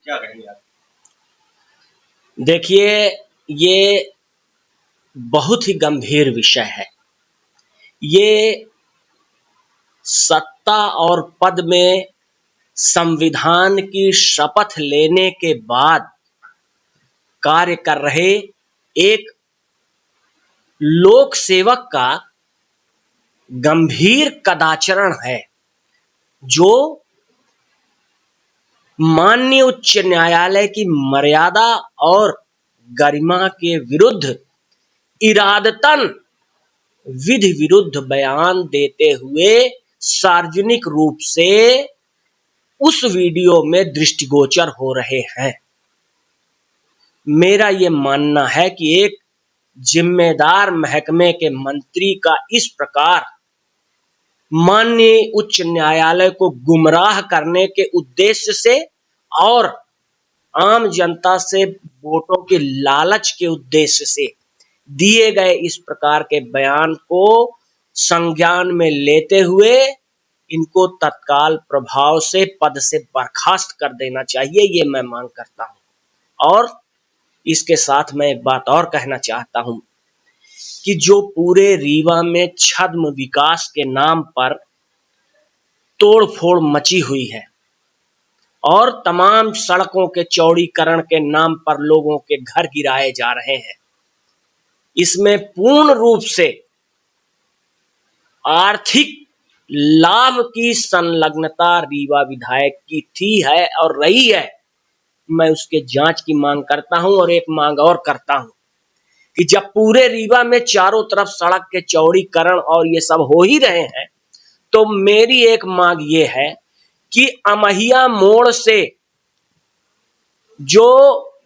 क्या कहेंगे आप? देखिए, ये बहुत ही गंभीर विषय है। ये सत्ता और पद में संविधान की शपथ लेने के बाद कार्य कर रहे एक लोक सेवक का गंभीर कदाचरण है, जो माननीय उच्च न्यायालय की मर्यादा और गरिमा के विरुद्ध इरादतन विधि विरुद्ध बयान देते हुए सार्वजनिक रूप से उस वीडियो में दृष्टिगोचर हो रहे हैं। मेरा ये मानना है कि एक जिम्मेदार महकमे के मंत्री का इस प्रकार माननीय उच्च न्यायालय को गुमराह करने के उद्देश्य से और आम जनता से वोटों के लालच के उद्देश्य से दिए गए इस प्रकार के बयान को संज्ञान में लेते हुए इनको तत्काल प्रभाव से पद से बर्खास्त कर देना चाहिए, ये मैं मांग करता हूं। और इसके साथ मैं एक बात और कहना चाहता हूं कि जो पूरे रीवा में छद्म विकास के नाम पर तोड़फोड़ मची हुई है और तमाम सड़कों के चौड़ीकरण के नाम पर लोगों के घर गिराए जा रहे हैं, इसमें पूर्ण रूप से आर्थिक लाभ की संलग्नता रीवा विधायक की थी, है और रही है। मैं उसके जांच की मांग करता हूं और एक मांग और करता हूं कि जब पूरे रीवा में चारों तरफ सड़क के चौड़ीकरण और ये सब हो ही रहे हैं, तो मेरी एक मांग ये है कि अमहिया मोड़ से जो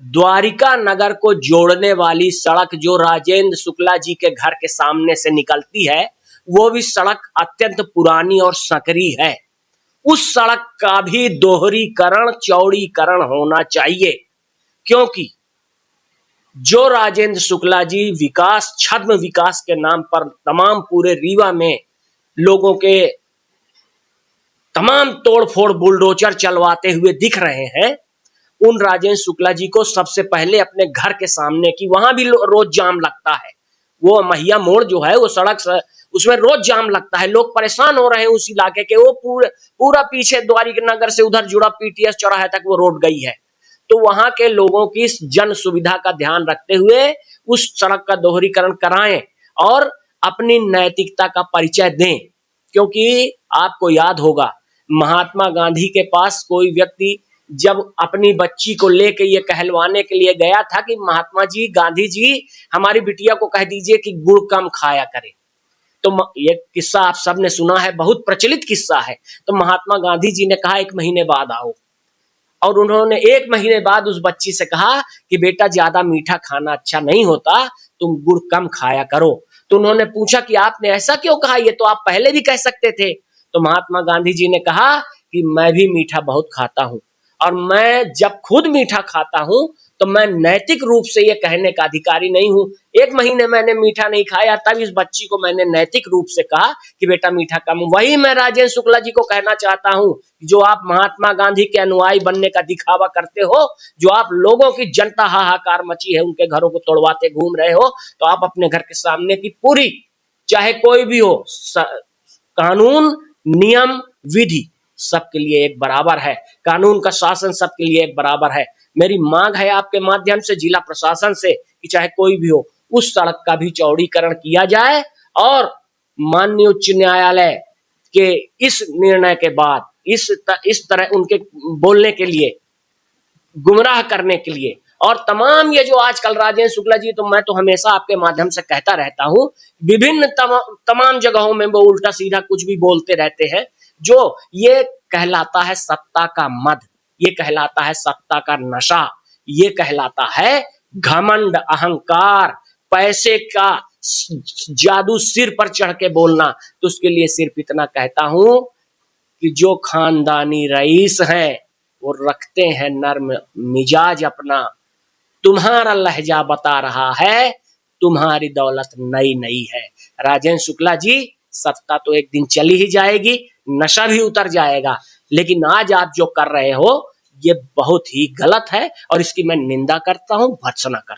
द्वारिका नगर को जोड़ने वाली सड़क जो राजेंद्र शुक्ला जी के घर के सामने से निकलती है, वो भी सड़क अत्यंत पुरानी और संकरी है। उस सड़क का भी दोहरीकरण, चौड़ीकरण होना चाहिए, क्योंकि जो राजेंद्र शुक्ला जी विकास, छद्म विकास के नाम पर तमाम पूरे रीवा में लोगों के तमाम तोड़फोड़ बुलडोजर चलवाते हुए दिख रहे हैं, उन राजेंद्र शुक्ला जी को सबसे पहले अपने घर के सामने की, वहां भी रोज जाम लगता है, वो महिया मोड़ जो है वो सड़क, उसमें रोज जाम लगता है, लोग परेशान हो रहे हैं उस इलाके के। वो पूरा पीछे द्वारिका नगर से उधर जुड़ा पीटीएस चौराहे तक वो रोड गई है। तो वहां के लोगों की जन सुविधा का ध्यान रखते हुए उस सड़क का दोहरीकरण कराएं और अपनी नैतिकता का परिचय दें, क्योंकि आपको याद होगा महात्मा गांधी के पास कोई व्यक्ति जब अपनी बच्ची को लेके ये कहलवाने के लिए गया था कि महात्मा जी, गांधी जी, हमारी बिटिया को कह दीजिए कि गुड़ कम खाया करे, तो ये किस्सा आप सबने सुना है, बहुत प्रचलित किस्सा है। तो महात्मा गांधी जी ने कहा 1 महीने बाद आओ, और उन्होंने 1 महीने बाद उस बच्ची से कहा कि बेटा ज्यादा मीठा खाना अच्छा नहीं होता, तुम गुड़ कम खाया करो। तो उन्होंने पूछा कि आपने ऐसा क्यों कहा, ये तो आप पहले भी कह सकते थे। तो महात्मा गांधी जी ने कहा कि मैं भी मीठा बहुत खाता हूं, और मैं जब खुद मीठा खाता हूं तो मैं नैतिक रूप से ये कहने का अधिकारी नहीं हूं। 1 महीने मैंने मीठा नहीं खाया, तब इस बच्ची को मैंने नैतिक रूप से कहा कि बेटा मीठा कम। वही मैं राजेंद्र शुक्ला जी को कहना चाहता हूं, जो आप महात्मा गांधी के अनुयायी बनने का दिखावा करते हो, जो आप लोगों की जनता हाहाकार मची है उनके घरों को तोड़वाते घूम रहे हो, तो आप अपने घर के सामने की पूरी, चाहे कोई भी हो, कानून, नियम, विधि सबके लिए एक बराबर है, कानून का शासन सबके लिए एक बराबर है। मेरी मांग है आपके माध्यम से जिला प्रशासन से कि चाहे कोई भी हो, उस सड़क का भी चौड़ीकरण किया जाए, और माननीय उच्च न्यायालय के इस निर्णय के बाद इस तरह उनके बोलने के लिए, गुमराह करने के लिए, और तमाम ये जो आजकल राजेंद्र शुक्ला जी, तो मैं तो हमेशा आपके माध्यम से कहता रहता हूं, विभिन्न तमाम जगहों में वो उल्टा सीधा कुछ भी बोलते रहते हैं, जो ये कहलाता है सत्ता का मद, ये कहलाता है सत्ता का नशा, ये कहलाता है घमंड, अहंकार, पैसे का जादू सिर पर चढ़ के बोलना। तो उसके लिए सिर्फ इतना कहता हूं कि जो खानदानी रईस हैं वो रखते हैं नर्म मिजाज अपना, तुम्हारा लहजा बता रहा है तुम्हारी दौलत नई नई है। राजेंद्र शुक्ला जी, सत्ता तो एक दिन चली ही जाएगी, नशा भी उतर जाएगा, लेकिन आज आप जो कर रहे हो ये बहुत ही गलत है और इसकी मैं निंदा करता हूं, भर्त्सना करता हूं।